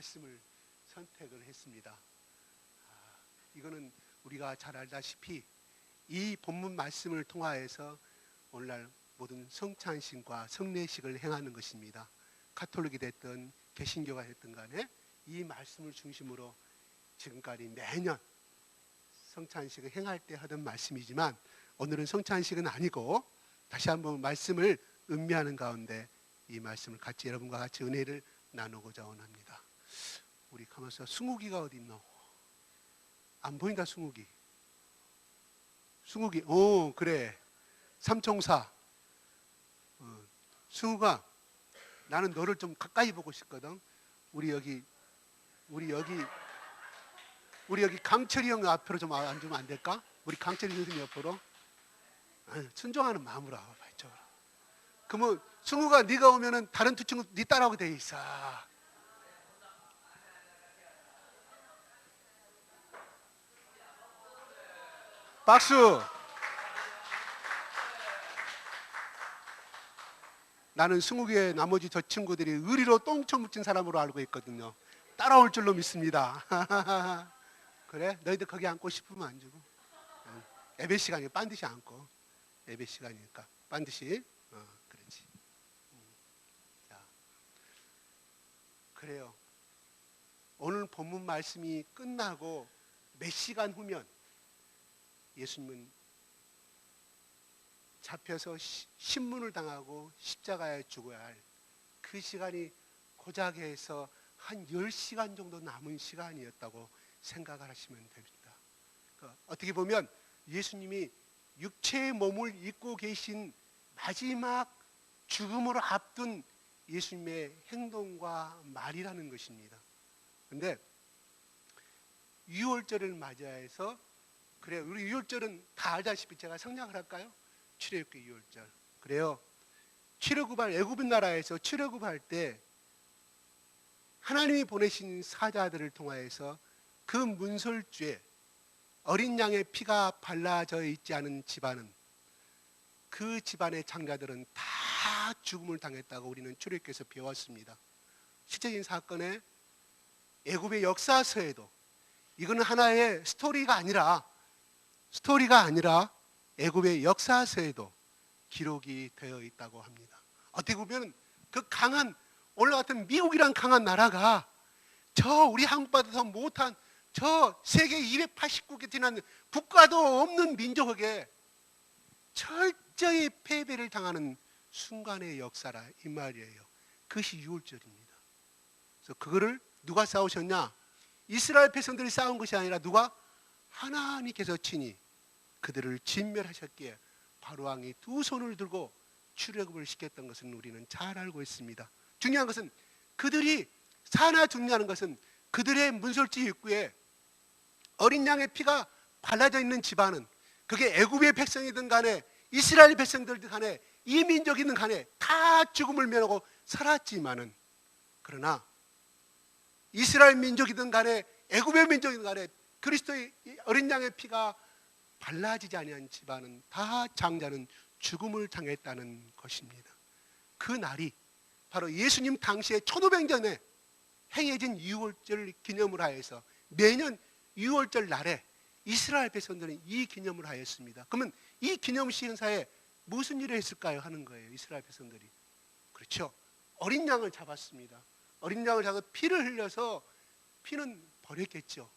말씀을 선택을 했습니다. 이거는 우리가 잘 알다시피 이 본문 말씀을 통하여서 오늘날 모든 성찬식과 성례식을 행하는 것입니다. 가톨릭이 됐든 개신교가 됐든 간에 이 말씀을 중심으로 지금까지 매년 성찬식을 행할 때 하던 말씀이지만, 오늘은 성찬식은 아니고 다시 한번 말씀을 음미하는 가운데 이 말씀을 같이 여러분과 같이 은혜를 나누고자 원합니다. 우리 가만있어. 승욱이가 어디 있노? 안 보인다. 승욱이. 오 그래, 삼총사. 승욱아, 나는 너를 좀 가까이 보고 싶거든. 우리 여기 강철이 형 앞으로 좀 앉으면 안 될까? 우리 강철이 선생님 옆으로. 순종하는 마음으로 와봐 이쪽으로. 그러면 승우가 네가 오면은 다른 두 친구 네 딸하고 돼 있어. 박수. 나는 승욱의 나머지 저 친구들이 의리로 똥청 묻힌 사람으로 알고 있거든요. 따라올 줄로 믿습니다. 그래? 너희들 거기 앉고 싶으면 앉고. 예배 시간이야. 반드시 앉고. 예배 시간이니까 반드시. 그렇지. 자, 그래요. 오늘 본문 말씀이 끝나고 몇 시간 후면 예수님은 잡혀서 신문을 당하고 십자가에 죽어야 할 그 시간이 고작 해서 한 10시간 정도 남은 시간이었다고 생각을 하시면 됩니다. 어떻게 보면 예수님이 육체의 몸을 입고 계신 마지막 죽음을 앞둔 예수님의 행동과 말이라는 것입니다. 그런데 유월절을 맞이해서, 그래 우리 유월절은 다 알다시피 제가 성령을 할까요? 출애굽기 유월절. 그래요. 출애굽할 애굽 나라에서 출애굽할 때 하나님이 보내신 사자들을 통하여서 그 문설주에 어린 양의 피가 발라져 있지 않은 집안은, 그 집안의 장자들은 다 죽음을 당했다고 우리는 출애굽기에서 배웠습니다. 실제적인 사건에 애굽의 역사서에도, 이거는 하나의 스토리가 아니라 애굽의 역사서에도 기록이 되어 있다고 합니다. 어떻게 보면 그 강한, 오늘 같은 미국이란 강한 나라가 저 우리 한국보다 못한 저 세계 289개 지난 국가도 없는 민족에게 철저히 패배를 당하는 순간의 역사라 이 말이에요. 그것이 유월절입니다. 그래서 그거를 누가 싸우셨냐? 이스라엘 백성들이 싸운 것이 아니라 누가? 하나님께서 친히 그들을 진멸하셨기에 바로왕이 두 손을 들고 출애굽을 시켰던 것은 우리는 잘 알고 있습니다. 중요한 것은 그들이 사나 죽냐는 것은 그들의 문설지 입구에 어린 양의 피가 발라져 있는 집안은, 그게 애굽의 백성이든 간에 이스라엘 백성들이든 간에 이민족이든 간에 다 죽음을 면하고 살았지만은, 그러나 이스라엘 민족이든 간에 애굽의 민족이든 간에 그리스도의 어린 양의 피가 발라지지 아니한 집안은 다 장자는 죽음을 당했다는 것입니다. 그 날이 바로 예수님 당시에 1500년에 행해진 유월절 기념을 하여서 매년 유월절 날에 이스라엘 백성들은 이 기념을 하였습니다. 그러면 이 기념식 행사에 무슨 일을 했을까요? 하는 거예요. 이스라엘 백성들이. 그렇죠. 어린 양을 잡았습니다. 어린 양을 잡아 피를 흘려서, 피는 버렸겠죠.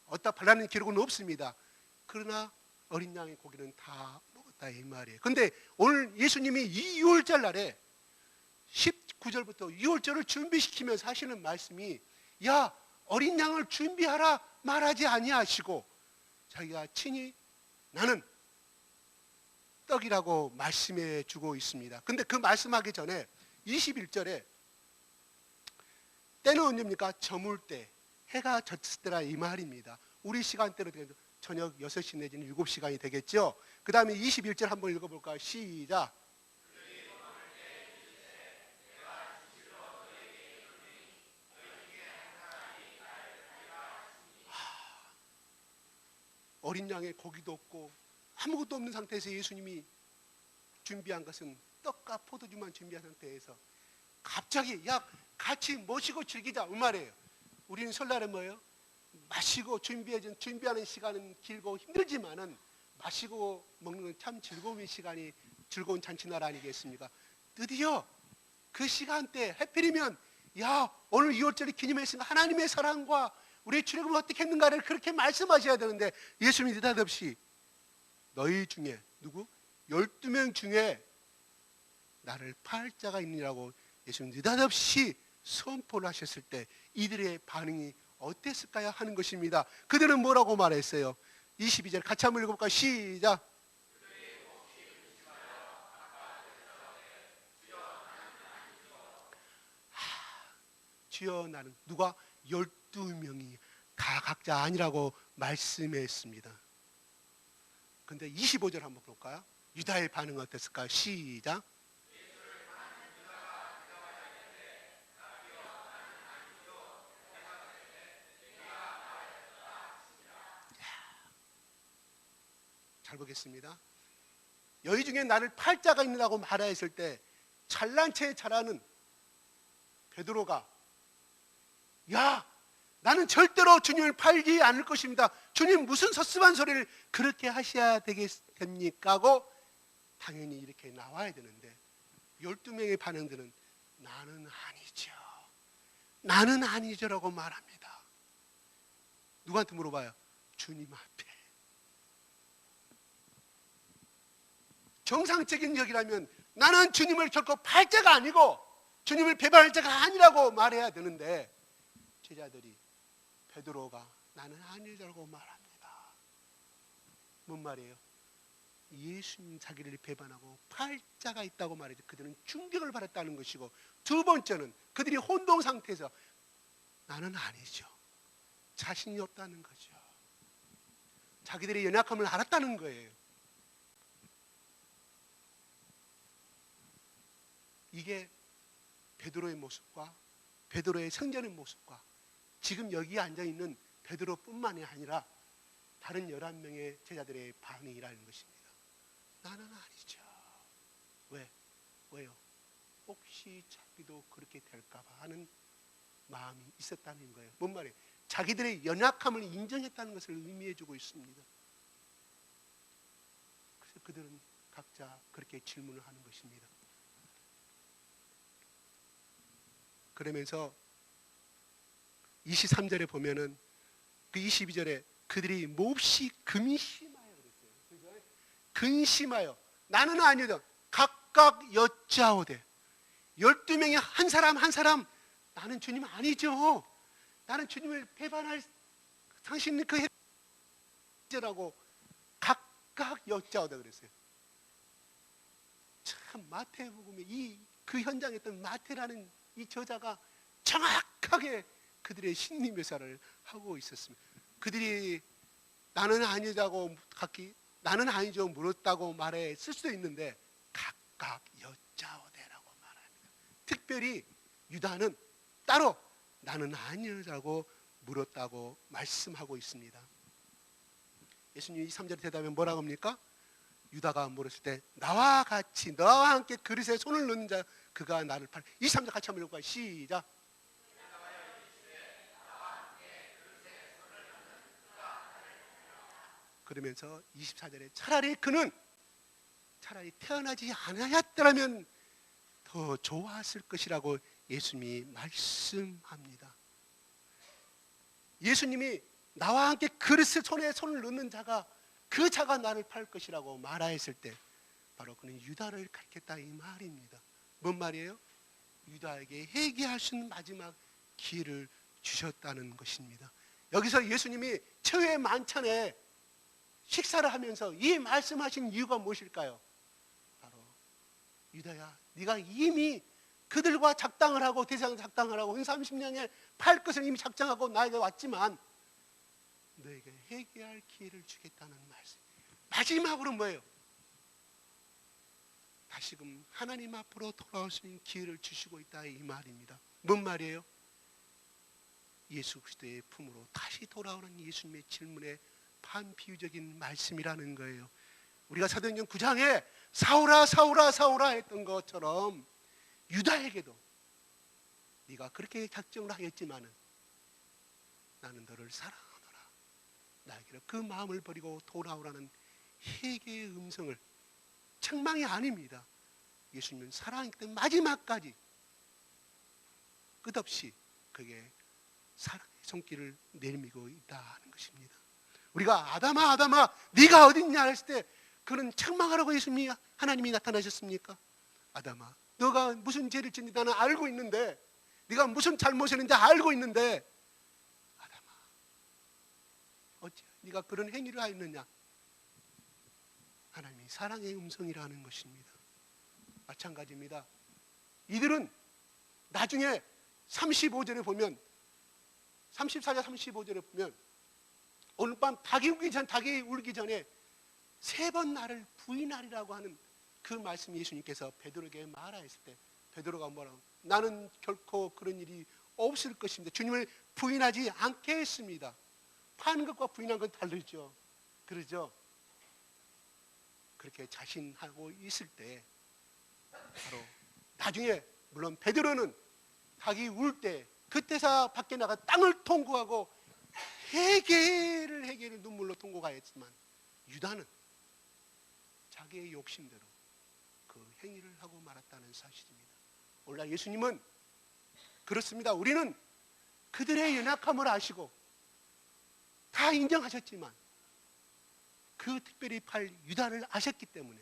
어디다 발라는 기록은 없습니다. 그러나 어린 양의 고기는 다 먹었다 이 말이에요. 그런데 오늘 예수님이 이 유월절 날에 19절부터 유월절을 준비시키면서 하시는 말씀이, 야 어린 양을 준비하라 말하지 아니하시고 자기가 친히 나는 떡이라고 말씀해 주고 있습니다. 근데 그 말씀하기 전에 21절에 때는 언제입니까? 저물 때, 해가 졌을 때라 이 말입니다. 우리 시간대로 되겠죠. 저녁 6시 내지는 7시간이 되겠죠. 그 다음에 21절 한번 읽어볼까요? 시작. 어린 양의 고기도 없고 아무것도 없는 상태에서 예수님이 준비한 것은 떡과 포도주만 준비한 상태에서 갑자기 야 같이 모시고 즐기자 이 말이에요. 우리는 설날에 뭐예요? 마시고 준비하는 시간은 길고 힘들지만은 마시고 먹는 건 참 즐거운 잔치날 아니겠습니까? 드디어 그 시간대 해필이면 오늘 2월절을 기념했으니까 하나님의 사랑과 우리의 출애굽을 어떻게 했는가를 그렇게 말씀하셔야 되는데 예수님이 느닷없이 너희 중에 누구? 12명 중에 나를 팔 자가 있느라고 예수님 느닷없이 선포를 하셨을 때 이들의 반응이 어땠을까요? 하는 것입니다. 그들은 뭐라고 말했어요? 22절 같이 한번 읽어볼까요? 시작. 주여 나는 누가 12명이 다 각자 아니라고 말씀했습니다. 근데 25절 한번 볼까요? 유다의 반응은 어땠을까요? 시작. 잘 보겠습니다. 너희 중에 나를 팔 자가 있느라고 말하였을 때 잘난 체에 잘하는 베드로가 나는 절대로 주님을 팔지 않을 것입니다. 주님 무슨 섭섭한 소리를 그렇게 하셔야 되겠습니까? 하고 당연히 이렇게 나와야 되는데 12명의 반응들은 나는 아니죠. 나는 아니죠라고 말합니다. 누구한테 물어봐요? 주님 앞에. 정상적인 역이라면 나는 주님을 결코 팔 자가 아니고 주님을 배반할 자가 아니라고 말해야 되는데 제자들이 베드로가 나는 아니라고 말합니다. 뭔 말이에요? 예수님 자기를 배반하고 팔 자가 있다고 말해서 그들은 충격을 받았다는 것이고, 두 번째는 그들이 혼동 상태에서 나는 아니죠. 자신이 없다는 거죠. 자기들의 연약함을 알았다는 거예요. 이게 베드로의 모습과 베드로의 성전의 모습과 지금 여기 앉아있는 베드로뿐만이 아니라 다른 11명의 제자들의 반응이라는 것입니다. 나는 아니죠. 왜요? 혹시 자기도 그렇게 될까봐 하는 마음이 있었다는 거예요. 뭔 말이에요? 자기들의 연약함을 인정했다는 것을 의미해주고 있습니다. 그래서 그들은 각자 그렇게 질문을 하는 것입니다. 그러면서 23절에 보면은 그 22절에 그들이 몹시 근심하여 그랬어요. 근심하여 나는 아니다. 각각 여짜오되 12명이 한 사람 한 사람 나는 주님 아니죠. 나는 주님을 배반할 당신 그 해라고 각각 여짜오다 그랬어요. 참 마태복음에 그 현장에 있던 마태라는 이 저자가 정확하게 그들의 심리 묘사를 하고 있었습니다. 그들이 나는 아니다고 각기 나는 아니죠 물었다고 말했을 수도 있는데 각각 여짜오되라고 말합니다. 특별히 유다는 따로 나는 아니라고 물었다고 말씀하고 있습니다. 예수님이 3절에 대답하면 뭐라고 합니까? 유다가 물었을 때 나와 같이 너와 함께 그릇에 손을 넣는 자 그가 나를 팔. 23절 같이 한번 읽어봐요. 시작. 그러면서 24절에 차라리 그는 차라리 태어나지 않았더라면 더 좋았을 것이라고 예수님이 말씀합니다. 예수님이 나와 함께 그릇에 손을 넣는 자가 그 자가 나를 팔 것이라고 말하였을 때 바로 그는 유다를 가리켰다 이 말입니다. 뭔 말이에요? 유다에게 회개할 수 있는 마지막 기회를 주셨다는 것입니다. 여기서 예수님이 최후의 만찬에 식사를 하면서 이 말씀하신 이유가 무엇일까요? 바로 유다야 네가 이미 그들과 작당을 하고 대상 작당을 하고 30년에 팔 것을 이미 작정하고 나에게 왔지만 너에게 회개할 기회를 주겠다는 말씀. 마지막으로 뭐예요? 다시금 하나님 앞으로 돌아올 수 있는 기회를 주시고 있다 이 말입니다. 뭔 말이에요? 예수 그리스도의 품으로 다시 돌아오는 예수님의 질문에 반비유적인 말씀이라는 거예요. 우리가 사도행전 9장에 사울아 사울아 사울아 했던 것처럼 유다에게도 네가 그렇게 작정을 하였지만은 나는 너를 사랑하노라. 나에게로 그 마음을 버리고 돌아오라는 회개의 음성을, 책망이 아닙니다. 예수님은 사랑이기 때문에 마지막까지 끝없이 그에게 사랑의 손길을 내밀고 있다는 것입니다. 우리가 아담아 아담아 네가 어딨냐 했을 때 그는 책망하라고 예수님이, 하나님이 나타나셨습니까? 아담아, 너가 무슨 죄를 짓는지 나는 알고 있는데, 네가 무슨 잘못을 했는지 알고 있는데, 아담아 어찌 네가 그런 행위를 하였느냐? 하나님이 사랑의 음성이라는 것입니다. 마찬가지입니다. 이들은 나중에 35절에 보면, 34절 35절에 보면 오늘 밤 닭이 울기 전에 3번 나를 부인하리라고 하는 그 말씀, 예수님께서 베드로에게 말하였을 때 베드로가 뭐라고? 나는 결코 그런 일이 없을 것입니다. 주님을 부인하지 않겠습니다. 파는 것과 부인한 건 다르죠. 그러죠? 그렇게 자신하고 있을 때 바로 나중에, 물론 베드로는 닭이 울 때 그때서 밖에 나가 땅을 통곡하고 회개를 눈물로 통곡하였지만, 유다는 자기의 욕심대로 그 행위를 하고 말았다는 사실입니다. 오늘날 예수님은 그렇습니다. 우리는 그들의 연약함을 아시고 다 인정하셨지만 그 특별히 팔 유다를 아셨기 때문에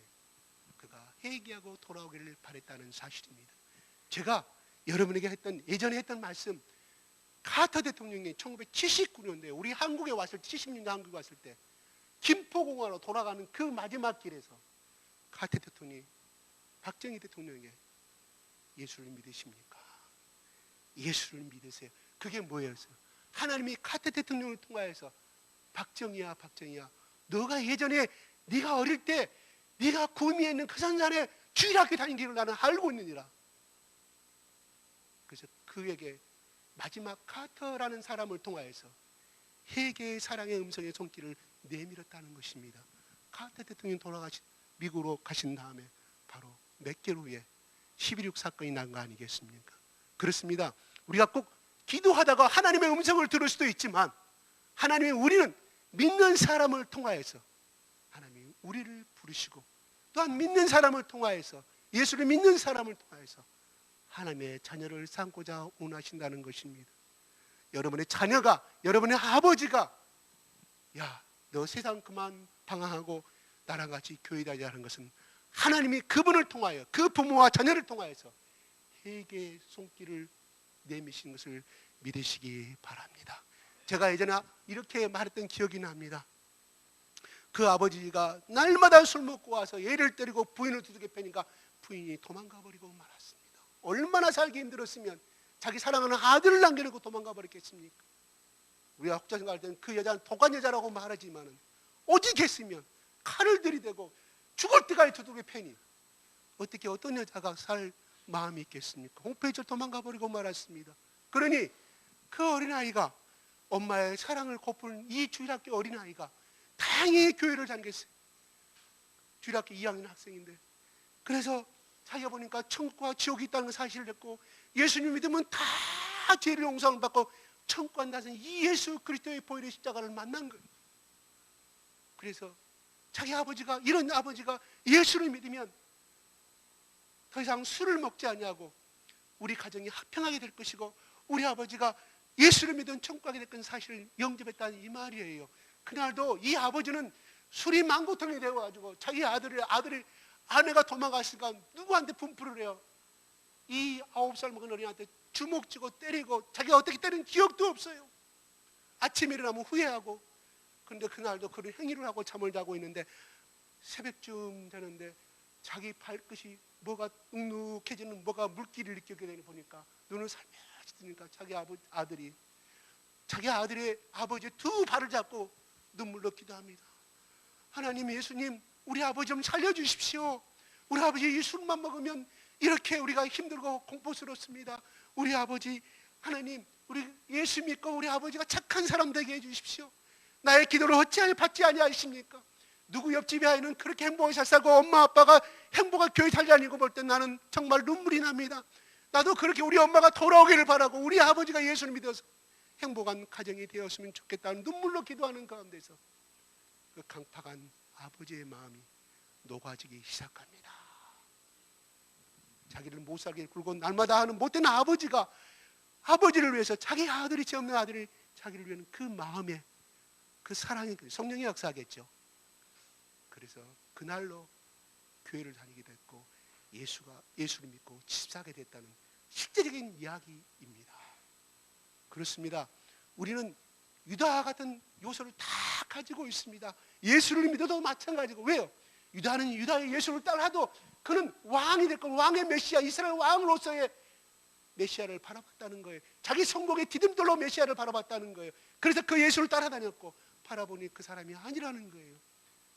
그가 회개하고 돌아오기를 바랬다는 사실입니다. 제가 여러분에게 예전에 했던 말씀, 카터 대통령이 1979년도에 우리 한국에 왔을 때, 70년대 한국에 왔을 때 김포공항으로 돌아가는 그 마지막 길에서 카터 대통령이 박정희 대통령에게 예수를 믿으십니까? 예수를 믿으세요. 그게 뭐예요? 하나님이 카터 대통령을 통하여서 박정희야 너가 예전에 네가 어릴 때 네가 구미에 있는 그 산산에 주일학교 다닌 길을 나는 알고 있느니라. 그래서 그에게 마지막 카터라는 사람을 통하여서 회개의 사랑의 음성의 손길을 내밀었다는 것입니다. 카터 대통령이 미국으로 가신 다음에 바로 몇 개월 후에 11.6 사건이 난 거 아니겠습니까? 그렇습니다. 우리가 꼭 기도하다가 하나님의 음성을 들을 수도 있지만, 하나님이 우리는 믿는 사람을 통하여서 하나님이 우리를 부르시고, 또한 믿는 사람을 통하여서, 예수를 믿는 사람을 통하여서 하나님의 자녀를 삼고자 원하신다는 것입니다. 여러분의 자녀가, 여러분의 아버지가 야, 너 세상 그만 방황하고 나랑 같이 교회 다니자는 것은 하나님이 그분을 통하여, 그 부모와 자녀를 통하여서 회개의 손길을 내미신 것을 믿으시기 바랍니다. 제가 예전에 이렇게 말했던 기억이 납니다. 그 아버지가 날마다 술 먹고 와서 애를 때리고 부인을 두들겨 패니까 부인이 도망가 버리고 말았습니다. 얼마나 살기 힘들었으면 자기 사랑하는 아들을 남겨놓고 도망가 버렸겠습니까? 우리가 혹자생 갈 때는 그 여자는 독한 여자라고 말하지만 오직 했으면 칼을 들이대고 죽을 때까지 두들겨 패니 어떻게 어떤 여자가 살 마음이 있겠습니까? 홈페이지를 도망가 버리고 말았습니다. 그러니 그 어린아이가, 엄마의 사랑을 고픈 이 주일학교 어린아이가 다행히 교회를 다니겠어요. 주일학교 2학년 학생인데, 그래서 자기가 보니까 천국과 지옥이 있다는 사실을 듣고 예수님 믿으면 다 죄를 용서를 받고 천국 간다는 이 예수 그리스도의 보혈의 십자가를 만난 거예요. 그래서 자기 아버지가, 이런 아버지가 예수를 믿으면 더 이상 술을 먹지 않냐고 우리 가정이 화평하게 될 것이고 우리 아버지가 예수를 믿은 천국 가게 될 건 사실을 영접했다는 이 말이에요. 그날도 이 아버지는 술이 망고통이 되어가지고 자기 아들이 아내가 도망갔으니까 누구한테 분풀을 해요? 이 9살 먹은 어린이한테 주먹 쥐고 때리고, 자기가 어떻게 때린 기억도 없어요. 아침에 일어나면 후회하고. 그런데 그날도 그런 행위를 하고 잠을 자고 있는데 새벽쯤 되는데 자기 발끝이 뭐가 눅눅해지는, 뭐가 물기를 느끼게 되니 보니까 눈을 살며시 뜨니까 자기 아들이 자기 아들의 아버지의 두 발을 잡고 눈물로 기도합니다. 하나님, 예수님, 우리 아버지 좀 살려주십시오. 우리 아버지 이 술만 먹으면 이렇게 우리가 힘들고 공포스럽습니다. 우리 아버지, 하나님, 우리 예수 믿고 우리 아버지가 착한 사람 되게 해주십시오. 나의 기도를 어찌하여 받지 아니하십니까? 누구 옆집에 아이는 그렇게 행복하게 잘 살고 엄마 아빠가 행복하게 교회 잘 다니고 볼 때 나는 정말 눈물이 납니다. 나도 그렇게 우리 엄마가 돌아오기를 바라고 우리 아버지가 예수를 믿어서 행복한 가정이 되었으면 좋겠다는 눈물로 기도하는 가운데서 그 강팍한 아버지의 마음이 녹아지기 시작합니다. 자기를 못 살게 굴고 날마다 하는 못된 아버지가 아버지를 위해서 자기 아들이 죄 없는 아들이 자기를 위한 그 마음에 그 사랑이 성령의 역사겠죠. 그래서 그날로 교회를 다니게 됐고 예수를 믿고 집사하게 됐다는 실제적인 이야기입니다. 그렇습니다. 우리는 유다 같은 요소를 다 가지고 있습니다. 예수를 믿어도 마찬가지고. 왜요? 유다는 유다의 예수를 따라도 그는 왕이 됐고 왕의 메시아, 이스라엘 왕으로서의 메시아를 바라봤다는 거예요. 자기 성공의 디딤돌로 메시아를 바라봤다는 거예요. 그래서 그 예수를 따라다녔고 바라보니 그 사람이 아니라는 거예요.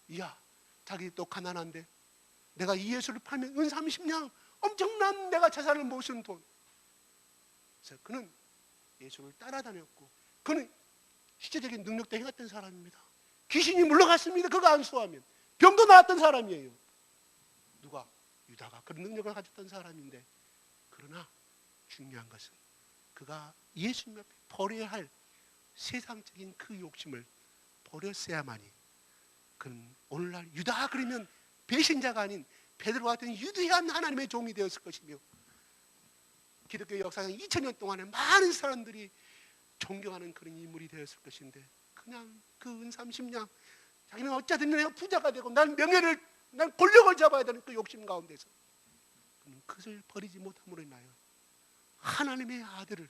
이야, 자기 또 가난한데 내가 이 예수를 팔면 은 30냥 엄청난 내가 자산을 모은 돈. 그래서 그는 예수를 따라다녔고 그는 실제적인 능력도 행했던 사람입니다. 귀신이 물러갔습니다. 그가 안수하면 병도 나았던 사람이에요. 누가? 유다가 그런 능력을 가졌던 사람인데, 그러나 중요한 것은 그가 예수님 앞에 버려야 할 세상적인 그 욕심을 버렸어야만이 그는 오늘날 유다 그러면 배신자가 아닌 베드로 같은 위대한 하나님의 종이 되었을 것이며, 기독교 역사상 2000년 동안에 많은 사람들이 존경하는 그런 인물이 되었을 것인데, 그냥 그 은 30냥 자기는 어쩌든 내가 부자가 되고 난 명예를, 난 권력을 잡아야 되는 그 욕심 가운데서 그는 그것을 버리지 못함으로 인하여 하나님의 아들을,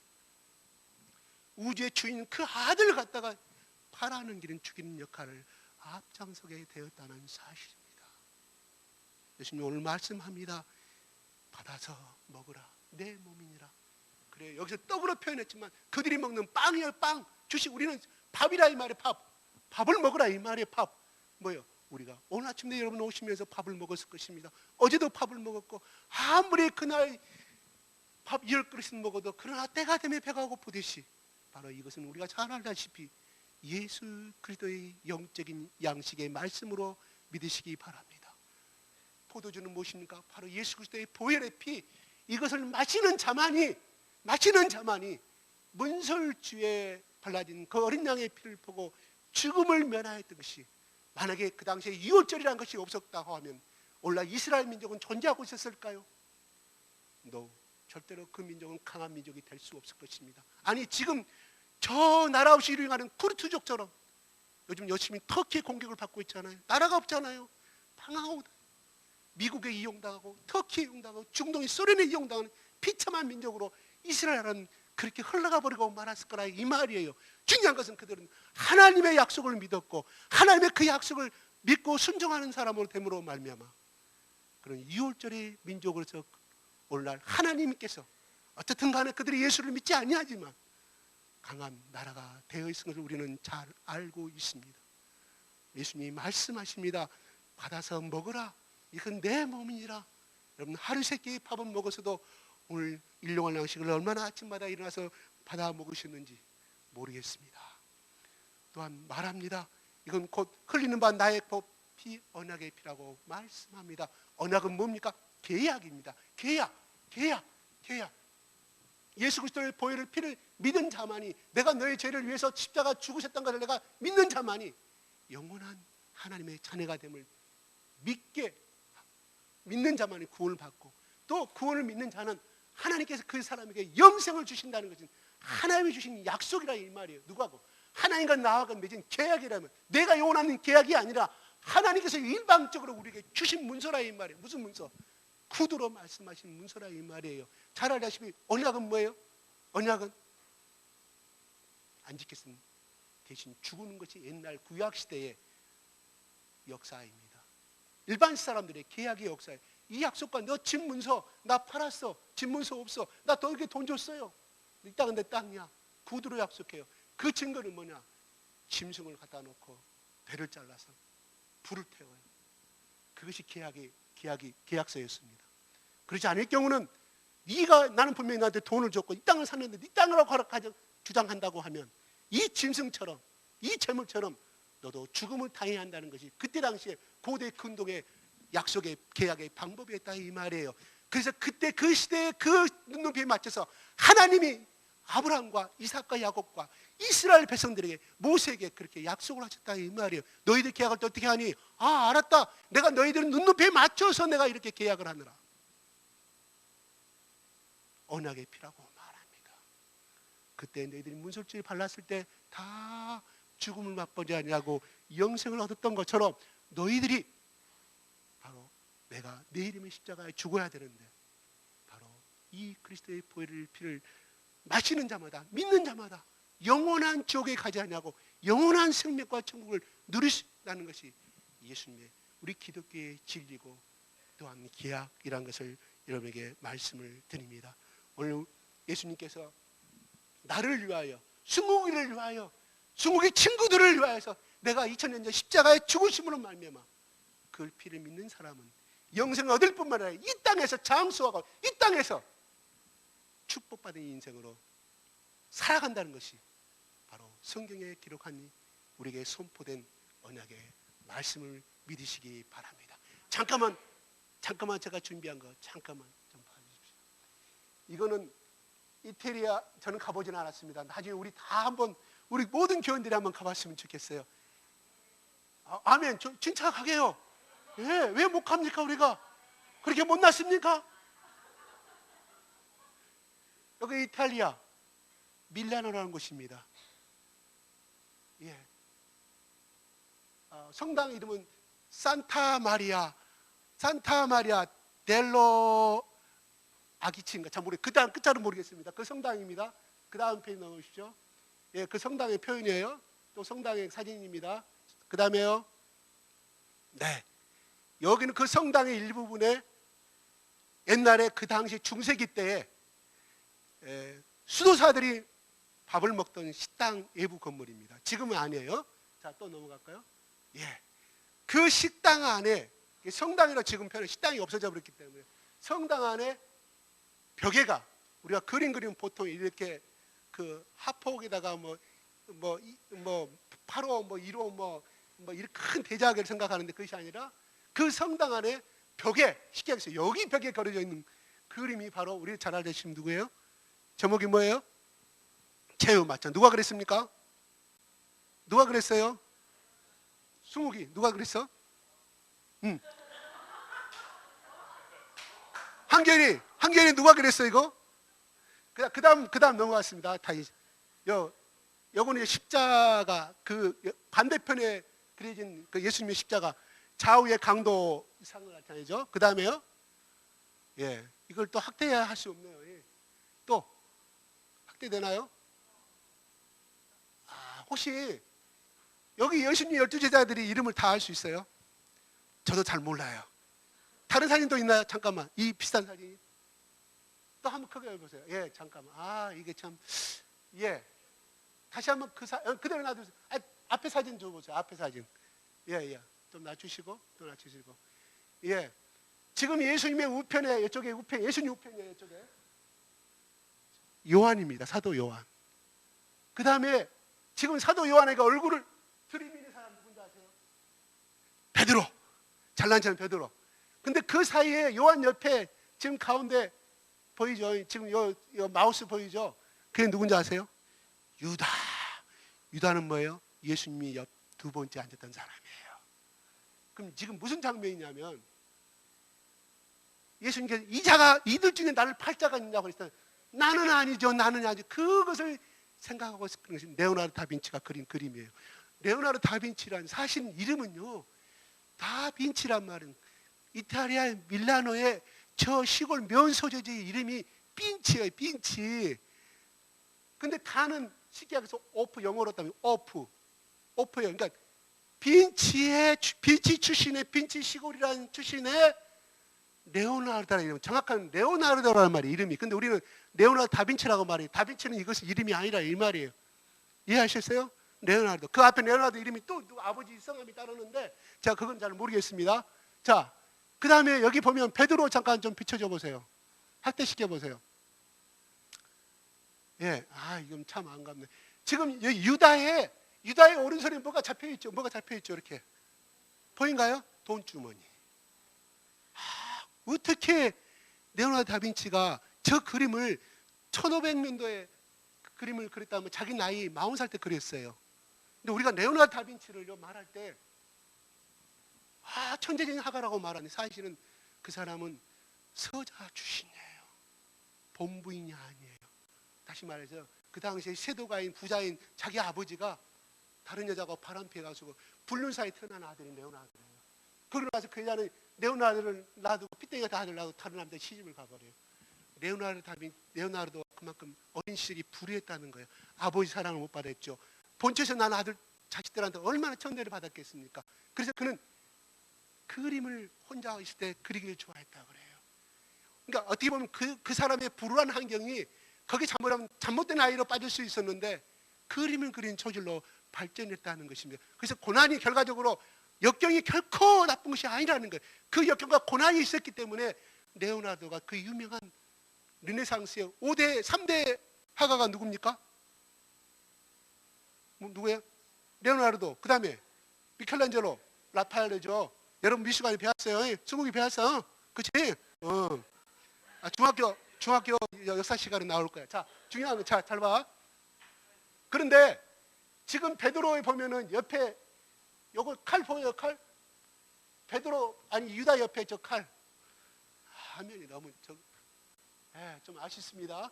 우주의 주인 그 아들을 갖다가 팔아는 길은 죽이는 역할을 앞장서게 되었다는 사실입니다. 예수님이 오늘 말씀합니다. 받아서 먹으라, 내 몸이니라. 그래, 여기서 떡으로 표현했지만 그들이 먹는 빵이에요. 빵, 주식. 우리는 밥이라 이 말이에요. 밥을 먹으라 이 말이에요. 밥. 뭐예요? 우리가 오늘 아침에 여러분 오시면서 밥을 먹었을 것입니다. 어제도 밥을 먹었고, 아무리 그날 밥 10그릇은 먹어도 그러나 때가 되면 배가 고프듯이, 바로 이것은 우리가 잘 알다시피 예수 그리스도의 영적인 양식의 말씀으로 믿으시기 바랍니다. 포도주는 무엇입니까? 바로 예수 그리스도의 보혈의 피. 이것을 마시는 자만이 문설주에 발라진 그 어린 양의 피를 보고 죽음을 면하였던 것이, 만약에 그 당시에 유월절이라는 것이 없었다고 하면 오늘날 이스라엘 민족은 존재하고 있었을까요? 절대로 그 민족은 강한 민족이 될 수 없을 것입니다. 아니, 지금 저 나라 없이 유행하는 쿠르트족처럼 요즘 열심히 터키의 공격을 받고 있잖아요. 나라가 없잖아요. 방황하고 미국에 이용당하고 터키에 이용당하고 중동의 소련에 이용당하는 비참한 민족으로 이스라엘은 그렇게 흘러가 버리고 말았을 거라 이 말이에요. 중요한 것은 그들은 하나님의 약속을 믿었고 하나님의 그 약속을 믿고 순종하는 사람으로 됨으로 말미암아 그런 유월절의 민족으로서 오늘날 하나님께서 어쨌든 간에 그들이 예수를 믿지 아니하지만 강한 나라가 되어 있는 것을 우리는 잘 알고 있습니다. 예수님이 말씀하십니다. 받아서 먹으라, 이건 내 몸이니라. 여러분, 하루 세 끼의 밥은 먹어서도 오늘 일용할 양식을 얼마나 아침마다 일어나서 받아 먹으셨는지 모르겠습니다. 또한 말합니다. 이건 곧 흘리는 바 나의 피, 언약의 피라고 말씀합니다. 언약은 뭡니까? 계약입니다. 계약. 예수 그리스도의 보혈의 피를 믿은 자만이, 내가 너의 죄를 위해서 십자가 죽으셨던 것을 내가 믿는 자만이 영원한 하나님의 자녀가 됨을 믿는 자만이 구원을 받고, 또 구원을 믿는 자는 하나님께서 그 사람에게 영생을 주신다는 것은 하나님이 주신 약속이라 이 말이에요. 누구하고? 하나님과 나와가 맺은 계약이라면, 내가 요원하는 계약이 아니라 하나님께서 일방적으로 우리에게 주신 문서라 이 말이에요. 무슨 문서? 구두로 말씀하신 문서라 이 말이에요. 잘 알다시피 언약은 뭐예요? 언약은 안 지켰으면 대신 죽는 것이 옛날 구약시대의 역사입니다. 일반 사람들의 계약의 역사예요. 이 약속과 너 집문서 나 팔았어, 집문서 없어, 나 너에게 돈 줬어요, 이 땅은 내 땅이야. 구두로 약속해요. 그 증거는 뭐냐? 짐승을 갖다 놓고 배를 잘라서 불을 태워요. 그것이 계약서였습니다. 그렇지 않을 경우는 나는 분명히 나한테 돈을 줬고 이 땅을 샀는데 네 땅이라고 주장한다고 하면 이 짐승처럼, 이 재물처럼 너도 죽음을 당해야 한다는 것이 그때 당시에 고대 근동의 약속의 계약의 방법이었다 이 말이에요. 그래서 그때 그 시대의 그 눈높이에 맞춰서 하나님이 아브라함과 이삭과 야곱과 이스라엘 백성들에게 모세에게 그렇게 약속을 하셨다 이 말이에요. 너희들 계약할 때 어떻게 하니? 아, 알았다. 내가 너희들 눈높이에 맞춰서 내가 이렇게 계약을 하느라. 언약의 피라고 말합니다. 그때 너희들이 문설주를 발랐을 때 다 죽음을 맛보지 아니하고 영생을 얻었던 것처럼 너희들이 바로 내가 내 이름의 십자가에 죽어야 되는데 바로 이 그리스도의 보혈의 피를 마시는 자마다, 믿는 자마다 영원한 지옥에 가지 아니하고 영원한 생명과 천국을 누리신다는 것이 예수님의 우리 기독교의 진리고 또한 계약이라는 것을 여러분에게 말씀을 드립니다. 오늘 예수님께서 나를 위하여, 순국이를 위하여, 순국의 친구들을 위하여서 내가 2000년 전 십자가에 죽으심으로 말미암아 그 피를 믿는 사람은 영생을 얻을 뿐만 아니라 이 땅에서 장수하고 이 땅에서 축복받은 인생으로 살아간다는 것이 바로 성경에 기록한 우리에게 선포된 언약의 말씀을 믿으시기 바랍니다. 잠깐만 제가 준비한 거 잠깐만 좀 봐주십시오. 이거는 이태리아 저는 가보지는 않았습니다. 나중에 우리 다 한번 우리 모든 교인들이 한번 가봤으면 좋겠어요. 아멘. 진짜 가게요. 예, 왜 못 갑니까 우리가? 그렇게 못났습니까? 여기 이탈리아 밀라노라는 곳입니다. 예. 성당 이름은 산타 마리아 델로 아기치인가 잘 모르겠어요. 그 다음 끝자는 모르겠습니다. 그 성당입니다. 그 다음 페이지 넣으십시오. 예, 그 성당의 표현이에요. 또 성당의 사진입니다. 그 다음에요. 네. 여기는 그 성당의 일부분에 옛날에 그 당시 중세기 때에 수도사들이 밥을 먹던 식당 외부 건물입니다. 지금은 아니에요. 자, 또 넘어갈까요? 예. 그 식당 안에 성당이라 지금 표현 식당이 없어져 버렸기 때문에 성당 안에 벽에가 우리가 그리면 보통 이렇게 그 하폭에다가 뭐 8호 뭐 1호 뭐 이렇게 큰 대자하게를 생각하는데 그것이 아니라 그 성당 안에 벽에 쉽게 얘기해서 여기 벽에 걸어져 있는 그림이 바로 우리 잘 알다시피 누구예요? 제목이 뭐예요? 제우 맞죠? 누가 그랬습니까? 누가 그랬어요? 승욱이 누가 그랬어? 한결이 누가 그랬어 이거? 그다음 넘어갔습니다. 요거는 십자가 그 반대편에 그려진 그 예수님의 십자가 좌우의 강도 상을 나타내죠. 그 다음에요. 예, 이걸 또 확대할 수 없네요. 예. 또 확대되나요? 혹시 여기 예수님 12제자들이 이름을 다 알 수 있어요? 저도 잘 몰라요. 다른 사진도 있나요? 잠깐만. 이 비슷한 사진. 또 한번 크게 해보세요. 예, 잠깐만. 이게 참, 예. 다시 한번 그대로 놔두세요. 앞에 사진 줘보세요. 앞에 사진. 예. 좀 낮추시고, 또 낮추시고. 예. 지금 예수님의 우편에, 이쪽에 우편, 예수님 우편이에요, 이쪽에. 요한입니다. 사도 요한. 그 다음에 지금 사도 요한에게 얼굴을 들이미는 사람 누군지 아세요? 베드로. 잘난 체는 베드로. 근데 그 사이에 요한 옆에 지금 가운데 보이죠? 지금 요 마우스 보이죠? 그게 누군지 아세요? 유다. 유다는 뭐예요? 예수님이 옆 두 번째 앉았던 사람이에요. 그럼 지금 무슨 장면이냐면 예수님께서 이들 중에 나를 팔자가 있냐고 그랬어요. 나는 아니죠. 그것을 생각하고 그런 것이 레오나르도 다빈치가 그린 그림이에요. 레오나르도 다빈치라는 사실 이름은요. 다빈치란 말은 이탈리아 밀라노의 저 시골 면소재지의 이름이 빈치예요. 빈치. 근데 다는 쉽게 해서 오프 영어로 따면 오프예요. 그러니까 빈치 출신의 빈치 시골이라는 출신의 레오나르도라는 이름. 정확한 레오나르도라는 말이 이름이. 근데 우리는 레오나르도 다빈치라고 말해요. 다빈치는 이것은 이름이 아니라 이 말이에요. 이해하셨어요? 레오나르도. 그 앞에 레오나르도 이름이 또 아버지 성함이 따르는데 제가 그건 잘 모르겠습니다. 자, 그 다음에 여기 보면 베드로 잠깐 좀 비춰줘 보세요. 확대시켜 보세요. 예, 이건 참 안갑네. 지금 유다의 오른손에 뭐가 잡혀 있죠? 이렇게 보인가요? 돈주머니. 어떻게 레오나르도 다빈치가 저 그림을 1500년도에 그림을 그렸다면 자기 나이 40살 때 그렸어요. 근데 우리가 레오나르도 다빈치를 말할 때 천재적인 화가라고 말하는, 사실은 그 사람은 서자 출신이에요. 본부인이 아니에요. 다시 말해서 그 당시에 세도가인 부자인 자기 아버지가 다른 여자가 바람피해가지고 불륜 사이에 태어난 아들이 레오나르도예요. 그러고 나서 그 여자는 레오나르도를 놔두고 핏대기가 다 아들 놔두고 다른 남자 시집을 가버려요. 레오나르도가 그만큼 어린 시절이 불우했다는 거예요. 아버지 사랑을 못 받았죠. 본처에서 난 아들 자식들한테 얼마나 천대를 받았겠습니까? 그래서 그는 그림을 혼자 있을 때 그리기를 좋아했다 그래요. 그러니까 어떻게 보면 그 사람의 불우한 환경이 거기 잘못하면 잘못된 아이로 빠질 수 있었는데 그림을 그린 소질로 발전했다는 것입니다. 그래서 고난이 결과적으로 역경이 결코 나쁜 것이 아니라는 거예요. 그 역경과 고난이 있었기 때문에 레오나르도가 그 유명한 르네상스의 3대 화가가 누굽니까? 누구예요? 레오나르도, 그 다음에 미켈란젤로, 라파엘로죠. 여러분 미술관에 배웠어요. 수국이 배웠어. 그치? 중학교 역사 시간에 나올 거야. 자, 중요한 거, 잘 봐. 그런데 지금 베드로에 보면은 옆에 요거 칼 보여요? 칼? 베드로 아니 유다 옆에 저 칼. 화면이 너무 좀 아쉽습니다.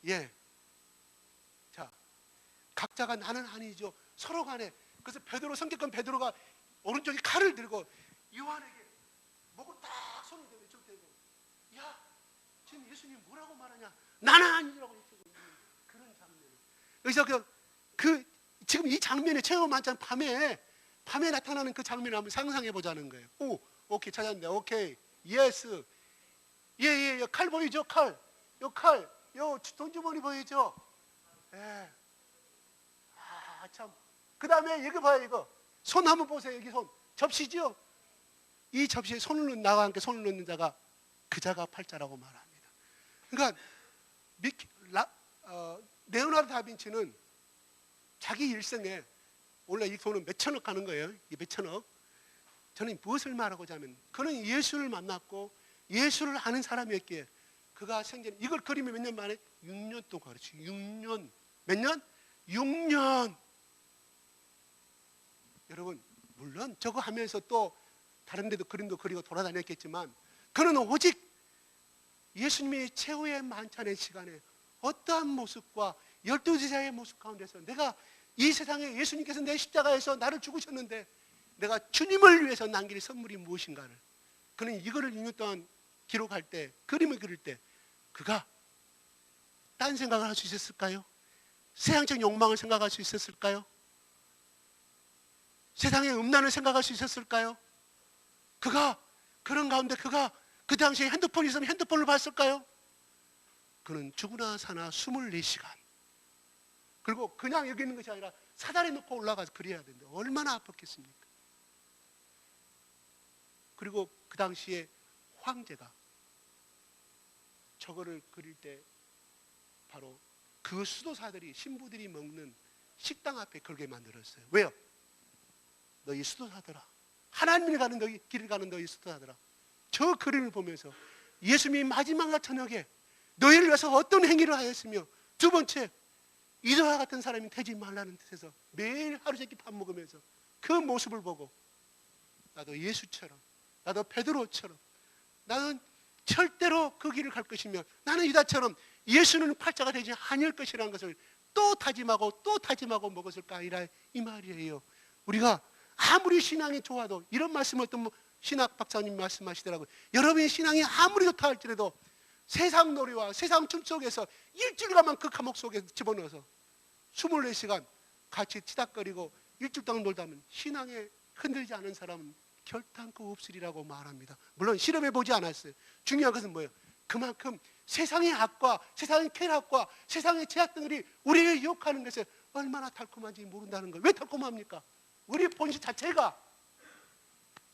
예. 자, 각자가 나는 아니죠. 서로 간에. 그래서 베드로 성격은 베드로가 오른쪽에 칼을 들고 요한에게 목을 딱 손을 대고 이쪽 대고, 야, 지금 예수님 뭐라고 말하냐? 나는 아니라고 얘기하고 있는 그런 장면. 그래서 지금 이 장면에 최후 만찬 밤에 나타나는 그 장면을 한번 상상해 보자는 거예요. 오케이 찾았는데, 오케이, 예스, 예, 칼 보이죠? 칼, 요 돈주머니 보이죠? 예. 참. 그 다음에 여기 봐요, 이거. 손 한번 보세요, 여기 손. 접시죠? 이 접시에 나와 함께 손을 넣는 자가 그 자가 팔자라고 말합니다. 그러니까 레오나르도 다빈치는 자기 일생에 원래 이 돈은 몇 천억 가는 거예요. 이 몇 천억. 저는 무엇을 말하고자 하면 그는 예수를 만났고 예수를 아는 사람이었기에 그가 생전 이걸 그리면 몇 년 만에 6년 동안 그렇지. 6년. 몇 년? 6년. 여러분 물론 저거 하면서 또 다른 데도 그림도 그리고 돌아다녔겠지만 그는 오직 예수님의 최후의 만찬의 시간에 어떠한 모습과 12제자의 모습 가운데서 내가 이 세상에 예수님께서 내 십자가에서 나를 죽으셨는데 내가 주님을 위해서 남길 선물이 무엇인가를 그는 이거를 6년 동안 기록할 때, 그림을 그릴 때 그가 딴 생각을 할 수 있었을까요? 세상적 욕망을 생각할 수 있었을까요? 세상의 음란을 생각할 수 있었을까요? 그가 그런 가운데 그가 그 당시에 핸드폰이 있으면 핸드폰을 봤을까요? 그는 죽으나 사나 24시간 그리고 그냥 여기 있는 것이 아니라 사다리 놓고 올라가서 그려야 되는데 얼마나 아팠겠습니까? 그리고 그 당시에 황제가 저거를 그릴 때 바로 그 수도사들이 신부들이 먹는 식당 앞에 걸게 만들었어요. 왜요? 너희 수도사들아, 하나님을 가는 너희 길을 가는 너희 수도사들아, 저 그림을 보면서 예수님이 마지막 저녁에 너희를 위해서 어떤 행위를 하였으며, 두 번째 이도와 같은 사람이 되지 말라는 뜻에서 매일 하루 세끼 밥 먹으면서 그 모습을 보고 나도 예수처럼, 나도 베드로처럼, 나는 절대로 그 길을 갈 것이며 나는 유다처럼 예수는 팔자가 되지 아니할 것이라는 것을 또 다짐하고 먹었을까 아니라 이 말이에요. 우리가 아무리 신앙이 좋아도 이런 말씀을 어떤 신학 박사님 말씀하시더라고요. 여러분의 신앙이 아무리 좋다 할지라도 세상 놀이와 세상 춤 속에서 일주일간만 그 감옥 속에 집어넣어서 24시간 같이 치닥거리고 일주일 동안 놀다면 신앙에 흔들리지 않은 사람은 결단코 없으리라고 말합니다. 물론 실험해 보지 않았어요. 중요한 것은 뭐예요? 그만큼 세상의 악과 세상의 쾌락과 세상의 제약 등들이 우리를 유혹하는 것을 얼마나 달콤한지 모른다는 거예요. 왜 달콤합니까? 우리 본질 자체가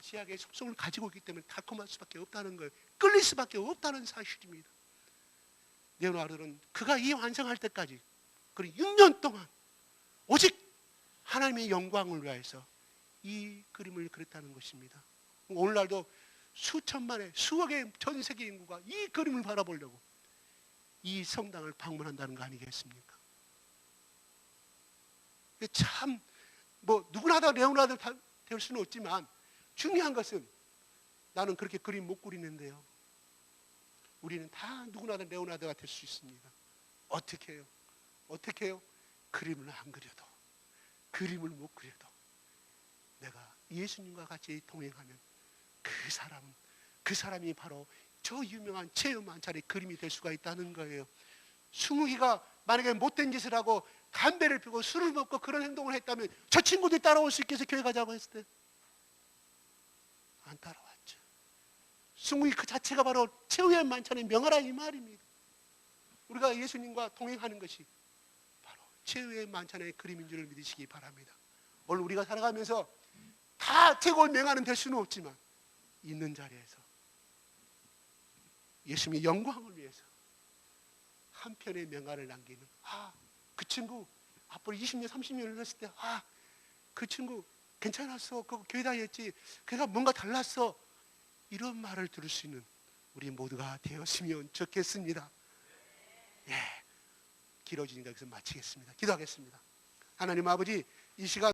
제약의 속성을 가지고 있기 때문에 달콤할 수밖에 없다는 거예요. 끌릴 수밖에 없다는 사실입니다. 레오나르도는 그가 이 완성할 때까지 그리고 6년 동안 오직 하나님의 영광을 위해서 이 그림을 그렸다는 것입니다. 오늘날도 수천만의 수억의 전 세계 인구가 이 그림을 바라보려고 이 성당을 방문한다는 거 아니겠습니까? 참 뭐 누구나 다 레오나르도 될 수는 없지만 중요한 것은 나는 그렇게 그림 못 그리는데요. 우리는 다 누구나 다 레오나르도가 될 수 있습니다. 어떻게 해요? 어떻게 해요? 그림을 안 그려도, 그림을 못 그려도 내가 예수님과 같이 동행하면 그 사람이 바로 저 유명한 체험만찬의 그림이 될 수가 있다는 거예요. 승욱이가 만약에 못된 짓을 하고 담배를 피우고 술을 먹고 그런 행동을 했다면 저 친구들이 따라올 수 있겠어요? 교회 가자고 했을 때 안 따라왔죠. 승욱이 그 자체가 바로 최후의 만찬의 명하라 이 말입니다. 우리가 예수님과 동행하는 것이 바로 최후의 만찬의 그림인 줄 믿으시기 바랍니다. 오늘 우리가 살아가면서 다 최고의 명하는 될 수는 없지만 있는 자리에서 예수님의 영광을 위해서 한 편의 명화를 남기는, 그 친구 앞으로 20년 30년을 했을 때 그 친구 괜찮았어, 그 교회 다녔지, 걔가 뭔가 달랐어, 이런 말을 들을 수 있는 우리 모두가 되었으면 좋겠습니다. 길어지니까 여기서 마치겠습니다. 기도하겠습니다. 하나님 아버지, 이 시간